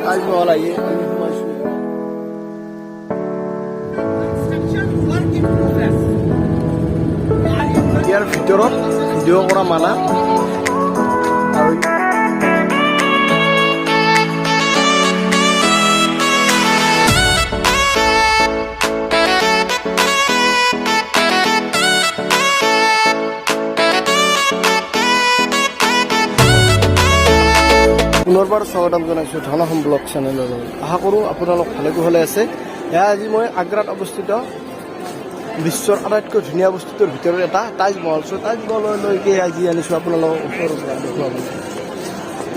তাজমহল আহি আমি সোমাইছোঁ। ইয়াৰ ভিতৰত ভিডিঅ' কৰা মানা আৰু পুনৰবাৰ স্বাগতম জনাইছোঁ ধনসম ব্লগ চেনেললৈ। আশা কৰোঁ আপোনালোক ভালে কুশলে আছে। এয়া আজি মই আগ্ৰাত অৱস্থিত বিশ্বৰ আটাইতকৈ ধুনীয়া বস্তুটোৰ ভিতৰত এটা তাজমহল। তাজমহললৈকে আজি আনিছোঁ আপোনালোকক ওচৰৰ পৰা দেখুৱাবলৈ।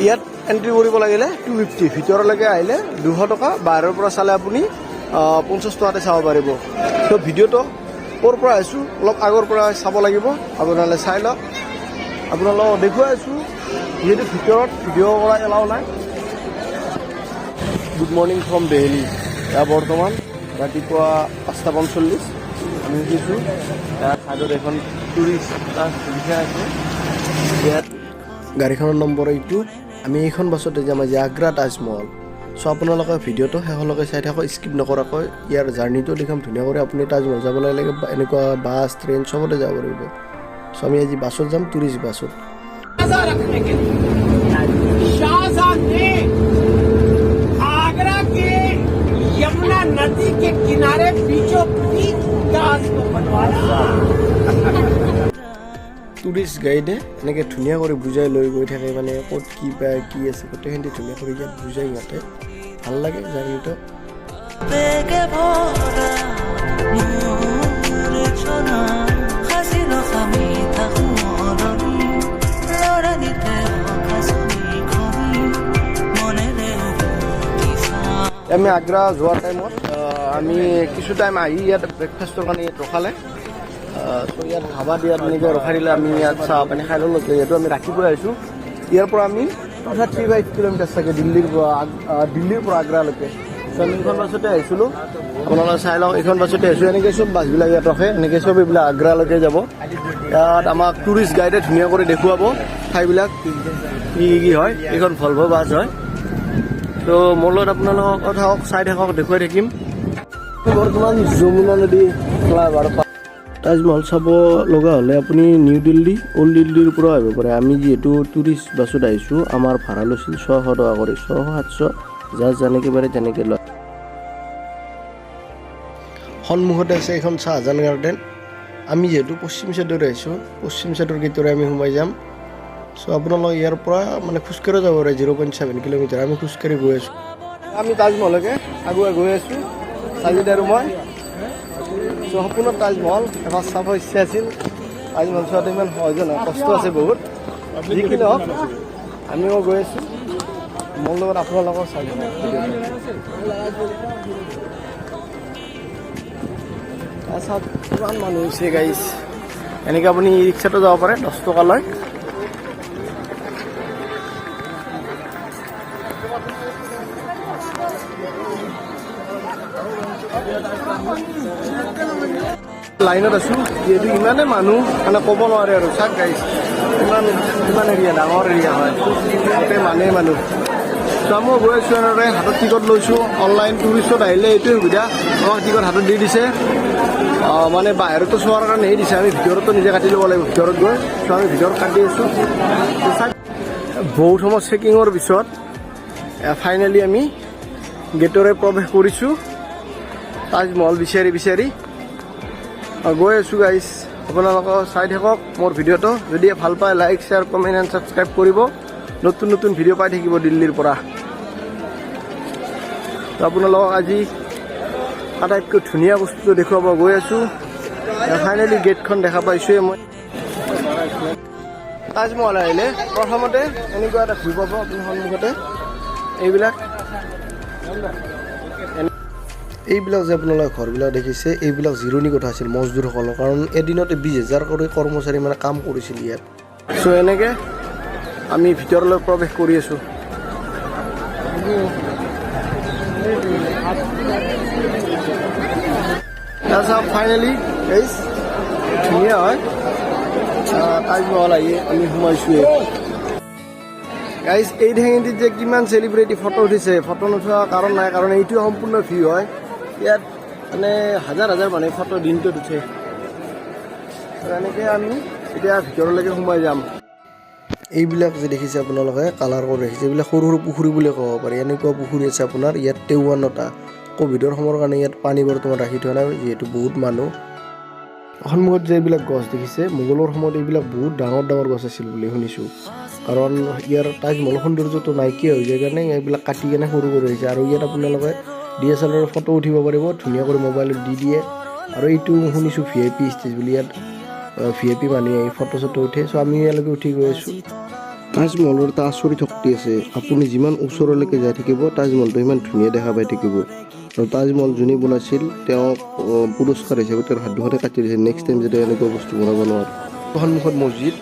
ইয়াত এণ্ট্ৰি কৰিব লাগিলে 250, ভিতৰলৈকে আহিলে 200 টকা, বাহিৰৰ পৰা চালে আপুনি 50 টকাতে চাব পাৰিব। তো ভিডিঅ'টো ক'ৰ পৰা আহিছোঁ অলপ আগৰ পৰা চাব লাগিব, আপোনালোকে চাই লওক। আপোনালোকক দেখুৱাই আছোঁ যিহেতু ভিতৰত ভিডিঅ' কৰা এলাও নাই। Good morning from Delhi. এয়া বৰ্তমান ৰাতিপুৱা 5:45 আমি উঠিছোঁ। ইয়াৰ ছাইডত এখন টুৰিষ্ট প্লাছ লিখা আছে। ইয়াত গাড়ীখনৰ নম্বৰ এইটো। আমি এইখন বাছতে যাম আজি আগ্ৰা তাজমহল। চ' আপোনালোকে ভিডিঅ'টো শেষলৈকে চাই থাকক, স্কিপ নকৰাকৈ। ইয়াৰ জাৰ্ণিটো দেখাম ধুনীয়া কৰি। আপুনি তাজমহল যাবলৈ লাগে এনেকুৱা বাছ ট্ৰেইন চবতে যাব পাৰিব। চ' আমি আজি বাছত যাম, টুৰিষ্ট বাছত। शाहजहां ने आगरा के यमुना नदी के किनारे बीचों बीच ताज को बनवाया। টুৰিষ্ট গাইডে এনেকৈ ধুনীয়া কৰি বুজাই লৈ গৈ থাকে, মানে ক'ত কি পায় কি আছে গোটেইখিনি ধুনীয়া কৰি ইয়াত বুজাই সিহঁতে। ভাল লাগে জাৰ্ণিটো। আমি আগ্ৰা যোৱাৰ টাইমত আমি কিছু টাইম আহি ইয়াত ব্ৰেকফাষ্টৰ কাৰণে ইয়াত ৰখালে। চ' ইয়াত ধাবা দিয়াত এনেকৈ ৰখাই দিলে। আমি ইয়াত চাহ পানী খাই ল'লোঁ। যিহেতু আমি ৰাতিপুৱাই আহিছোঁ, ইয়াৰ পৰা আমি 35 কিলোমিটাৰ চাগে দিল্লীৰ পৰা আগ্ৰালৈকে। চ' আমি এইখন বাছতে আহিছিলোঁ। আপোনালোকে চাই লওক, এইখন বাছতে আহিছোঁ। এনেকৈ চব বাছবিলাক ইয়াত ৰখে, এনেকৈ চব এইবিলাক আগ্ৰালৈকে যাব। ইয়াত আমাক টুৰিষ্ট গাইডে ধুনীয়া কৰি দেখুৱাব ঠাইবিলাক কি কি হয়। এইখন ভলভ' বাছ হয়। তো মোৰ লগত আপোনালোকক থাকক, চাই থাকক, দেখুৱাই থাকিম। বৰ্তমান যমুনা নদী ফ্লাইঅভাৰ। তাজমহল চাব লগা হ'লে আপুনি নিউ দিল্লী, অল্ড দিল্লীৰ পৰা আহিব পাৰে। আমি যিহেতু টুৰিষ্ট বাছত আহিছোঁ, আমাৰ ভাড়া লৈছিল 600 টকা কৰি, 600-700 যাৰ যেনেকৈ পাৰে তেনেকৈ লয়। সন্মুখতে আছে এখন শাহজাহান গাৰ্ডেন। আমি যিহেতু পশ্চিম চাইডত আহিছোঁ, পশ্চিম চাইডৰ গেটৰে আমি সোমাই যাম। চ' আপোনালোক ইয়াৰ পৰা মানে খোজকাঢ়ি যাব পাৰে 0.7 কিলোমিটাৰ। আমি খোজকাঢ়ি গৈ আছোঁ। আমি তাজমহললৈকে আগুৱাই গৈ আছোঁ, চাজিদ আৰু মই। চ' সম্পূৰ্ণ তাজমহল এবাৰ চাব ইচ্ছা আছিল। তাজমহল চোৱাটো ইমান সহজ নহয়, কষ্ট আছে বহুত। যিকি নহওক আমিও গৈ আছোঁ। মোৰ লগত আপোনালোকৰ চাই চাওক কিমান মানুহ হৈছে গাইজ। এনেকৈ আপুনি ই ৰিক্সাতো যাব পাৰে, 10 টকা লয়। লাইনত আছোঁ যিহেতু ইমানে মানুহ মানে ক'ব নোৱাৰে আৰু। চাওক গাইজ ইমান এৰিয়া, ডাঙৰ এৰিয়া হয়, গোটেই মানুহ। চ' মই গৈ আছোঁ এনেদৰে হাতত টিকট লৈছোঁ। অনলাইন টুৰিষ্টত আহিলে এইটোৱে সুবিধা, আমাক টিকট হাতত দি দিছে। মানে বাহিৰতো চোৱাৰ কাৰণে হেৰি দিছে, আমি ভিতৰতো নিজে কাটি ল'ব লাগিব ভিতৰত গৈ। চ' আমি ভিতৰত কাটি আছোঁ। বহুত সময় চেকিঙৰ পিছত ফাইনেলি আমি গেটৰে প্ৰৱেশ কৰিছোঁ। তাজমহল বিচাৰি গৈ আছোঁ গাইজ। আপোনালোকক চাই থাকক মোৰ ভিডিঅ'টো। যদি ভাল পায় like, share, comment and subscribe কৰিব। নতুন নতুন ভিডিঅ' পাই থাকিব দিল্লীৰ পৰা। তো আপোনালোকক আজি আটাইতকৈ ধুনীয়া বস্তুটো দেখুৱাব গৈ আছোঁ। ফাইনেলি গেটখন দেখা পাইছোঁৱে মই। তাজমহল আহিলে প্ৰথমতে এনেকুৱা এটা ভিউ পাব আপুনি সন্মুখতে। এইবিলাক যে আপোনালোকে ঘৰবিলাক দেখিছে, এইবিলাক জিৰণি কোঠা আছিল মজদুৰসকলৰ। কাৰণ এদিনতে 20,000 কৰি কৰ্মচাৰী মানে কাম কৰিছিল ইয়াত। চ' এনেকৈ আমি ভিতৰলৈ প্ৰৱেশ কৰি আছোঁ। তাৰপিছত ফাইনেলি ধুনীয়া হয় তাজমহল আহি আমি সোমাইছোঁৱে। গাইজ এই ঠেঙেদিত যে কিমান চেলিব্ৰিটি ফটো উঠিছে, ফটো নুঠোৱা কাৰণ নাই, কাৰণ এইটো সম্পূৰ্ণ ভিউ হয়। ইয়াত মানে হাজাৰ হাজাৰ মানুহে ফটো দিনটোত উঠে। এনেকৈ আমি এতিয়া ভিতৰলৈকে সোমাই যাম। এইবিলাক যে দেখিছে আপোনালোকে কালাৰ কৰি ৰাখিছে, এইবিলাক সৰু সৰু পুখুৰী বুলি ক'ব পাৰি। এনেকুৱা পুখুৰী আছে আপোনাৰ ইয়াত 53টা। ক'ভিডৰ সময়ৰ কাৰণে ইয়াত পানী বৰ্তমান ৰাখি থোৱা নাই, যিহেতু বহুত মানুহ। সন্মুখত যে এইবিলাক গছ দেখিছে, মোগলৰ সময়ত এইবিলাক বহুত ডাঙৰ ডাঙৰ গছ আছিল বুলি শুনিছোঁ। কাৰণ ইয়াৰ তাজমহল সৌন্দৰ্যটো নাইকিয়া হৈ যায় কাৰণে এইবিলাক কাটি কেনে সৰু কৰি আহিছে। আৰু ইয়াত আপোনালোকে DSLR ফটো উঠিব পাৰিব, ধুনীয়া কৰি মোবাইলত দি দিয়ে। আৰু এইটো শুনিছোঁ VIP ষ্টেজ বুলি, ইয়াত VIP মানুহে আহি ফটো চটো উঠে। চ' আমি ইয়ালৈকে উঠি গৈ আছোঁ। তাজমহলৰ এটা আচৰিত শক্তি আছে, আপুনি যিমান ওচৰলৈকে যাই থাকিব তাজমহলটো সিমান ধুনীয়া দেখা পাই থাকিব। আৰু তাজমহল যোনে বনাইছিল তেওঁক পুৰস্কাৰ হিচাপে তেওঁৰ হাত দুখনে কাটি দিছে, নেক্সট টাইম যাতে এনেকুৱা বস্তু বনাব নোৱাৰে। সন্মুখত মছজিদ,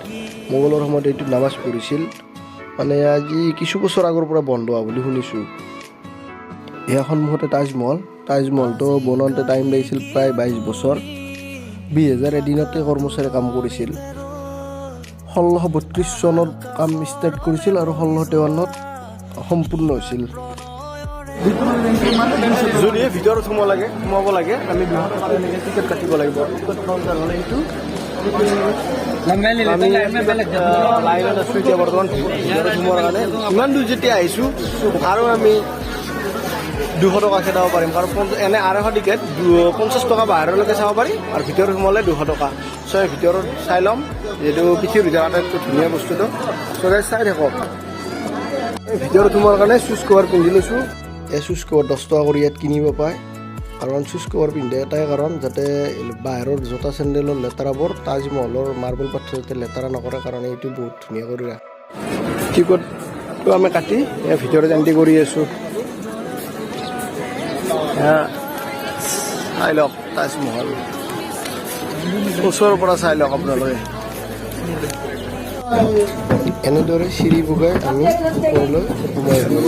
মোগলৰ সময়ত এইটো নামাজ পঢ়িছিল, মানে আজি কিছু বছৰ আগৰ পৰা বন্ধ হোৱা বুলি শুনিছোঁ। এয়া সন্মুখতে তাজমহল, তাজমহলটো বনাওঁতে টাইম লাগিছিল প্ৰায় 22 বছৰ। 20,000 এদিনতে কৰ্মচাৰী কাম কৰিছিল। 1632 চনত কাম ষ্টাৰ্ট কৰিছিল আৰু 1653 সম্পূৰ্ণ হৈছিল। যদি ভিতৰত সোমাব লাগে আমি 200 টকা এনেকৈ টিকেট কাটিব লাগিব। টিকেট কাউণ্টাৰ হ'লে এইটো লাইনত আছোঁ এতিয়া বৰ্তমান ভিতৰত সোমোৱাৰ কাৰণে। ইমান দূৰ যেতিয়া আহিছোঁ আৰু আমি 200 টকা খেদাব পাৰিম, কাৰণ এনে 250 টিকেট 50 টকা বাহিৰলৈকে চাব পাৰি, আৰু ভিতৰত সোমালে 200 টকা। চ' ভিতৰত চাই ল'ম, যিহেতু পৃথিৱীৰ ভিতৰত আটাইতকৈ ধুনীয়া বস্তুটো। চ' চাই থাকক। ভিতৰত সোমোৱাৰ কাৰণে চুজ কভাৰ পিন্ধি লৈছোঁ। এই চুজ কভাৰ 10 টকা কৰি ইয়াত কিনিব পায়। কাৰণ চুজ কভাৰ পিন্ধে এটাই কাৰণ, যাতে বাহিৰৰ জোতা চেণ্ডেলৰ লেতেৰাবোৰ তাজমহলৰ মাৰ্বল পাথৰ যাতে লেতেৰা নকৰে, কাৰণ এইটো বহুত ধুনীয়া কৰি ৰাখে। টিকটটো আমি কাটি ভিতৰত এণ্ট্ৰি কৰি আছোঁ। চাই লওক তাজমহল ওচৰৰ পৰা চাই লওক আপোনালোকে। এনেদৰে চিৰি বগাই আমি ওপৰলৈ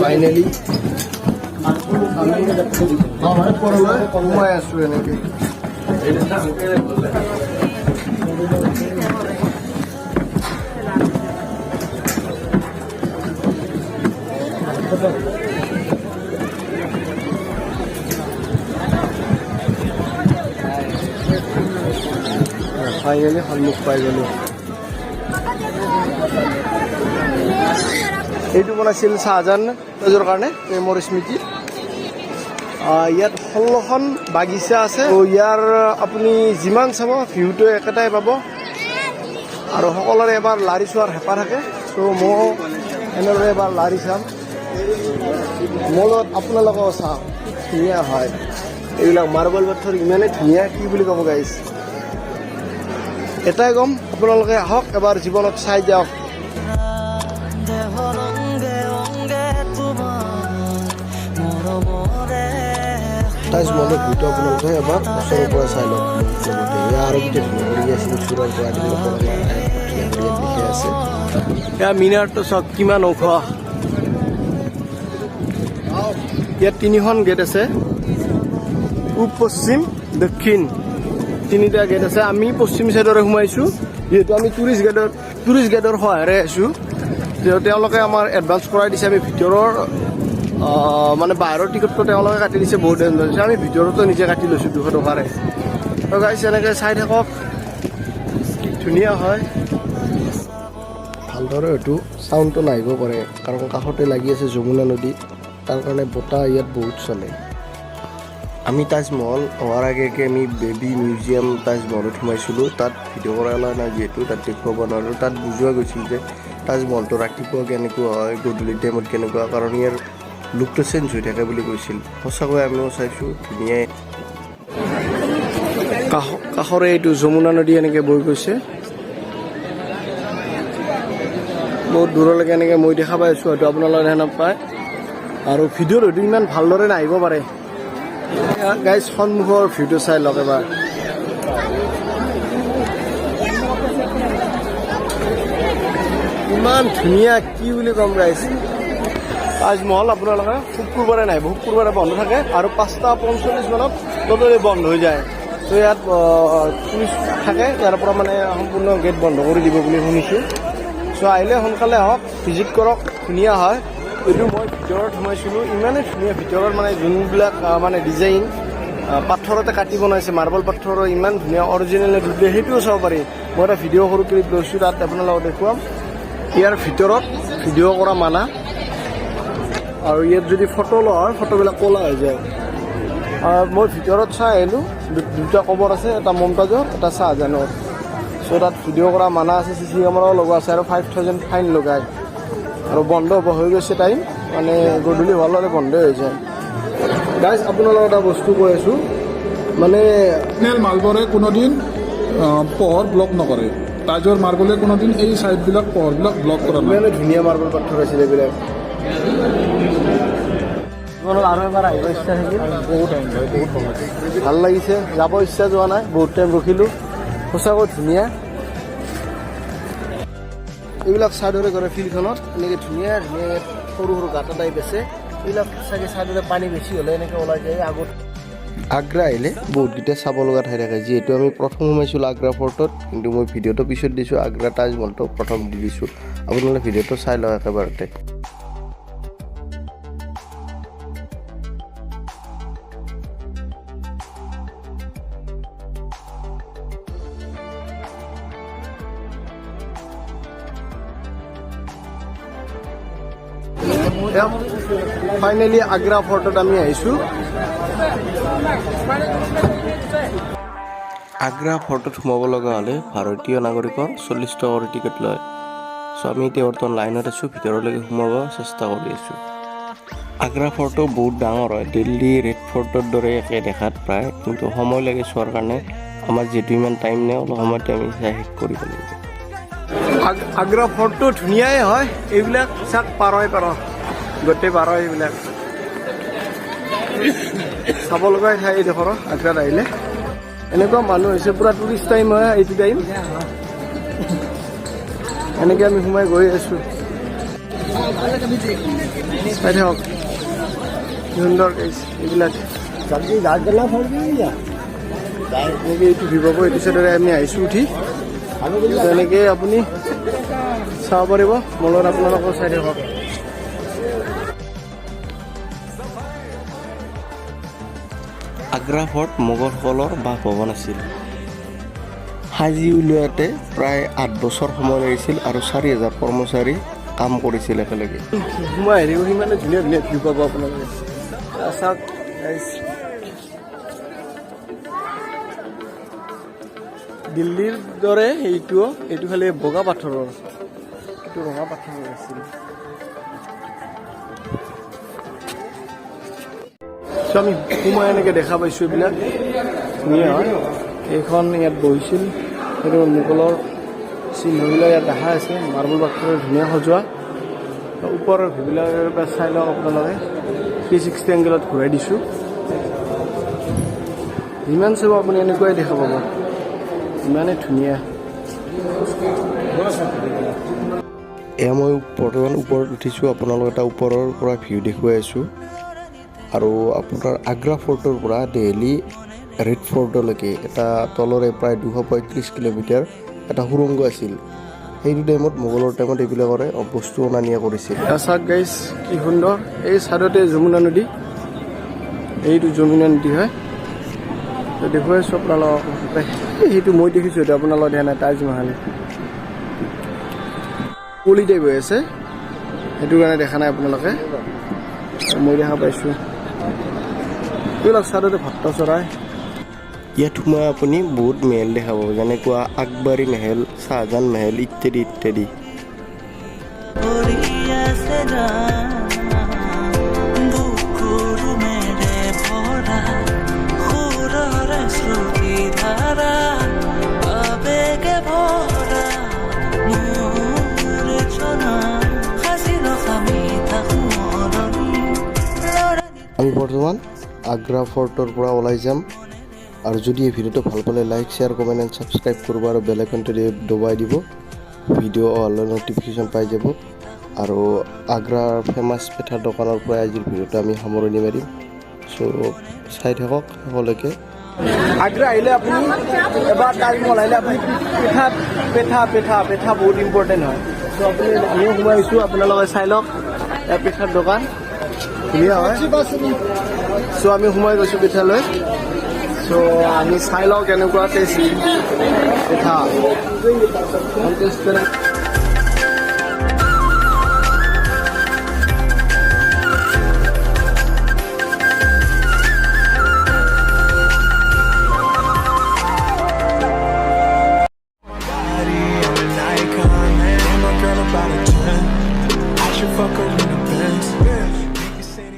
ফাইনেলি সোমাই আছোঁ এনেকৈ। ফাইনেলি সন্মুখ পাই গ'লোঁ। এইটো বনাইছিল শ্বাহজাহান তেজৰ কাৰণে, প্ৰেমৰ স্মৃতি। ইয়াত 16খন বাগিচা আছে। ইয়াৰ আপুনি যিমান চাব ভিউটো একেটাই পাব, আৰু সকলোৰে এবাৰ লাৰি চোৱাৰ হেঁপাহ থাকে। চ' মই এনেদৰে এবাৰ লাৰি চাম, মোৰ লগত আপোনালোকেও চাওক। ধুনীয়া হয় এইবিলাক মাৰ্বল পাথৰ, ইমানেই ধুনীয়া, কি বুলি ক'ব গাইজ। এটাই ক'ম, আপোনালোকে আহক এবাৰ জীৱনত চাই যাওক। তাজমহলৰ ভিউটো আপোনালোকে এবাৰ ওচৰৰ পৰা চাই লওক। লগতে এয়া আৰু গোটেই ধুনীয়া কৰি আছিল, চূড়াৰ পৰা ধুনীয়া লিখি আছে। এয়া মিনাৰটো চাওক কিমান ওখ। ইয়াত 3খন গেট আছে, পূব, পশ্চিম, দক্ষিণ, 3টা গেট আছে। আমি পশ্চিম চাইডৰে সোমাইছোঁ, যিহেতু আমি টুৰিষ্ট গাইডৰ সহায়েৰে আছোঁ। তেওঁলোকে আমাৰ এডভান্স কৰাই দিছে। আমি ভিতৰৰ মানে বাহিৰৰ টিকটটো তেওঁলোকে কাটি দিছে, বহুত এনজয় হৈছে। আমি ভিতৰতো নিজে কাটি লৈছোঁ 200 টকাৰে। তো গাইছ এনেকৈ চাই থাকক, ধুনীয়া হয়। ভালদৰে হয়তো চাউণ্ডটো নাহিব পাৰে, কাৰণ কাষতে লাগি আছে যমুনা নদী, তাৰ কাৰণে বতাহ ইয়াত বহুত চলে। আমি তাজমহল হোৱাৰ আগে আমি বেবী মিউজিয়াম তাজমহলত সোমাইছিলোঁ। তাত ভিডিঅ' কৰা নাই, যিহেতু তাত দেখুৱাব নোৱাৰোঁ। তাত বুজোৱা গৈছিল যে তাজমহলটো ৰাতিপুৱা কেনেকুৱা হয়, গধূলি টাইমত কেনেকুৱা, কাৰণ ইয়াৰ লুকটো চেঞ্জ হৈ থাকে বুলি কৈছিল। সঁচাকৈ আমিও চাইছোঁ, ধুনীয়াই। কাষৰে এইটো যমুনা নদী এনেকৈ বৈ গৈছে, বহুত দূৰলৈকে এনেকৈ মই দেখা পাই আছোঁ। হয়তো আপোনালোকে দেখা নাপায়, আৰু ভিডিঅ'ত হয়তো ইমান ভালদৰে নাহিব পাৰে। গাইজ সন্মুখৰ ভিউটো চাই লওক এবাৰ। ইমান ধুনীয়া, কি বুলি ক'ম গাইজ। তাজমহল আপোনালোকে শুক্ৰবাৰে নাহিব, শুক্ৰবাৰে বন্ধ থাকে, আৰু 5:45 মানত তদলৈ বন্ধ হৈ যায়। তো ইয়াত পুলিচ থাকে, ইয়াৰ পৰা মানে সম্পূৰ্ণ গেট বন্ধ কৰি দিব বুলি শুনিছোঁ। চ' আহিলে সোনকালে আহক, ভিজিট কৰক। ধুনীয়া হয় এইটো মই ভিতৰত সোমাইছিলোঁ ইমানেই ধুনীয়া ভিতৰত মানে যোনবিলাক মানে ডিজাইন পাথৰতে কাটি বনাইছে মাৰ্বল পাথৰৰ ইমান ধুনীয়া অৰিজিনেল ডুপ্লিকেট সেইটোও চাব পাৰি মই এটা ভিডিঅ' সৰু ক্লিপ লৈছোঁ তাত আপোনালোকক দেখুৱাম ইয়াৰ ভিতৰত ভিডিঅ' কৰা মানা আৰু ইয়াত যদি ফটো লোৱা হয় ফটোবিলাক ক'লা হৈ যায় মই ভিতৰত চাই আহিলোঁ দুটা কবৰ আছে এটা মমতাজৰ এটা শ্বাহজাহানৰ চ' তাত ভিডিঅ' কৰা মানা আছে CC কেমেৰাও লগোৱা আছে আৰু 5,000 ফাইন লগায় আৰু বন্ধ হ'ব হৈ গৈছে টাইম মানে গধূলি হোৱাৰ লগে বন্ধ হৈ যায় গাইজ আপোনালোকক এটা বস্তু কৈ আছোঁ মানে মাৰ্বলে কোনোদিন পোহৰ ব্লক নকৰে তাজৰ মাৰ্বলে কোনোদিন এই চাইডবিলাক পোহৰবিলাক ব্লক কৰা নাই ইমানে ধুনীয়া মাৰ্বল পাথৰ আছিল এইবিলাক আৰু এবাৰ আহিব ইচ্ছা থাকিল বহুত টাইম বহুত ভাল লাগিছে যাব ইচ্ছা যোৱা নাই বহুত টাইম ৰখিলোঁ সঁচাকৈ ধুনীয়া এইবিলাক চাইডৰে কৰে ফিল্ডখনত এনেকৈ ধুনীয়া ধুনীয়া সৰু সৰু গাঁত টাইপ আছে এইবিলাক চাগে চাইডৰে পানী বেছি হ'লে এনেকৈ ওলাই যায় আগত আগ্ৰা আহিলে বহুতকেইটা চাব লগা ঠাই থাকে যিহেতু আমি প্ৰথম সোমাইছিলোঁ আগ্ৰা ফৰ্টত কিন্তু মই ভিডিঅ'টো পিছত দিছোঁ আগ্ৰা তাজমহলটো প্ৰথম দি দিছোঁ আপোনালোকে ভিডিঅ'টো চাই লওক একেবাৰতে ফাইনেলি আগ্ৰা ফৰ্টত আমি আহিছোঁ আগ্ৰা ফৰ্টত সোমাব লগা হ'লে ভাৰতীয় নাগৰিকৰ 40 টকাৰ টিকেট লয় চ' আমি এতিয়া বৰ্তমান লাইনত আছোঁ ভিতৰলৈকে সোমাব চেষ্টা কৰি আছোঁ আগ্ৰা ফৰ্টটো বহুত ডাঙৰ হয় দিল্লী ৰেড ফৰ্টৰ দৰে একে দেখাত প্ৰায় কিন্তু সময় লাগে চোৱাৰ কাৰণে আমাৰ যিহেতু ইমান টাইম নাই অলপ সময়তে আমি চাই শেষ কৰিব লাগিব আগ্ৰা ফৰ্টটো ধুনীয়াই হয় এইবিলাক চাক পাৰই গোটেই পাৰ এইবিলাক চাব লগা ঠাই এইডোখৰ আগ্ৰাত আহিলে এনেকুৱা মানুহ হৈছে পূৰা টুৰিষ্ট টাইম হয় এইটো টাইম এনেকৈ আমি সোমাই গৈ আছোঁ চাই থাকক সুন্দৰ এইবিলাক এনেকৈ এইটো ভিভ এইটো চাইডৰে আমি আহিছোঁ উঠি তেনেকৈ আপুনি চাব পাৰিব মলত আপোনালোকৰ চাই থাকক আগ্ৰা ফৰ্ট মোগলসকলৰ বাসভৱন আছিল সাজি উলিয়াওঁতে প্ৰায় 8 বছৰ সময় লাগিছিল আৰু 4,000 কৰ্মচাৰী কাম কৰিছিল একেলগে সোমাই হেৰি সিমানে ধুনীয়া ধুনীয়া ভিউ পাব আপোনালোকে চাওক দিল্লীৰ দৰে এইটো খালি বগা পাথৰৰ এইটো ৰঙা পাথৰৰ আছিল আমি সোমাই এনেকৈ দেখা পাইছোঁ এইবিলাক ধুনীয়া হয় এইখন ইয়াত বহিছিল সেইটো মোগলৰ চিহ্নবিলাক ইয়াত দেখা আছে মাৰ্বল পাথৰৰ ধুনীয়া সজোৱা ওপৰৰ ভিউবিলাক চাই লওক আপোনালোকে 360 এংগেলত ঘূৰাই দিছোঁ যিমান চাব আপুনি এনেকুৱাই দেখা পাব ইমানেই ধুনীয়া এয়া মই বৰ্তমান ওপৰত উঠিছোঁ আপোনালোক এটা ওপৰৰ পৰা ভিউ দেখুৱাই আছোঁ আৰু আপোনাৰ আগ্ৰা ফৰ্টৰ পৰা দিল্লী ৰেড ফৰ্টলৈকে এটা তলৰে প্ৰায় 235 কিলোমিটাৰ এটা সুৰংগ আছিল সেইটো টাইমত মোগলৰ টাইমত এইবিলাকৰে বস্তু অনা নিয়া কৰিছিল চাওক গাইজ কি সুন্দৰ এই ছাইডতে যমুনা নদী এইটো যমুনা নদী হয় দেখুৱাইছোঁ আপোনালোকক সেইটো মই দেখিছোঁ এইটো আপোনালোকৰ দেখা নাই তাজমহল পলি টাইপ হৈ আছে সেইটো কাৰণে দেখা নাই আপোনালোকে মই দেখা পাইছোঁ এইবিলাক ছাইডতে ভাট্টা চৰাই ইয়াত সোমাই আপুনি বহুত মেহেল দেখা পাব যেনেকুৱা আকবৰী মেহেল শ্বাহজাহান মেহেল ইত্যাদি ইত্যাদি আমি বৰ্তমান আগ্ৰা ফৰ্টৰ পৰা ওলাই যাম আৰু যদি এই ভিডিঅ'টো ভাল পালে like share comment and subscribe কৰিব আৰু বেল আইকনটো দবাই দিব ভিডিঅ' অহলে ন'টিফিকেশ্যন পাই যাব আৰু আগ্ৰাৰ ফেমাছ পেঠাৰ দোকানৰ পৰা আজিৰ ভিডিঅ'টো আমি সামৰণি মাৰিম চ' চাই থাকক শেষলৈকে আগ্ৰা আহিলে আপুনি এবাৰ তাজমহল আহিলে আপুনি পেঠা বহুত ইম্পৰ্টেণ্ট হয় চ' চ' আপুনি আমিও সোমাইছোঁ, আপোনালোকে চাই লওক ইয়াৰ পিঠাৰ দোকান ধুনীয়া হয়। চ' আমি সোমাই গৈছোঁ পিঠালৈ। চ' আমি চাই লওঁ কেনেকুৱা টেষ্ট পিঠা।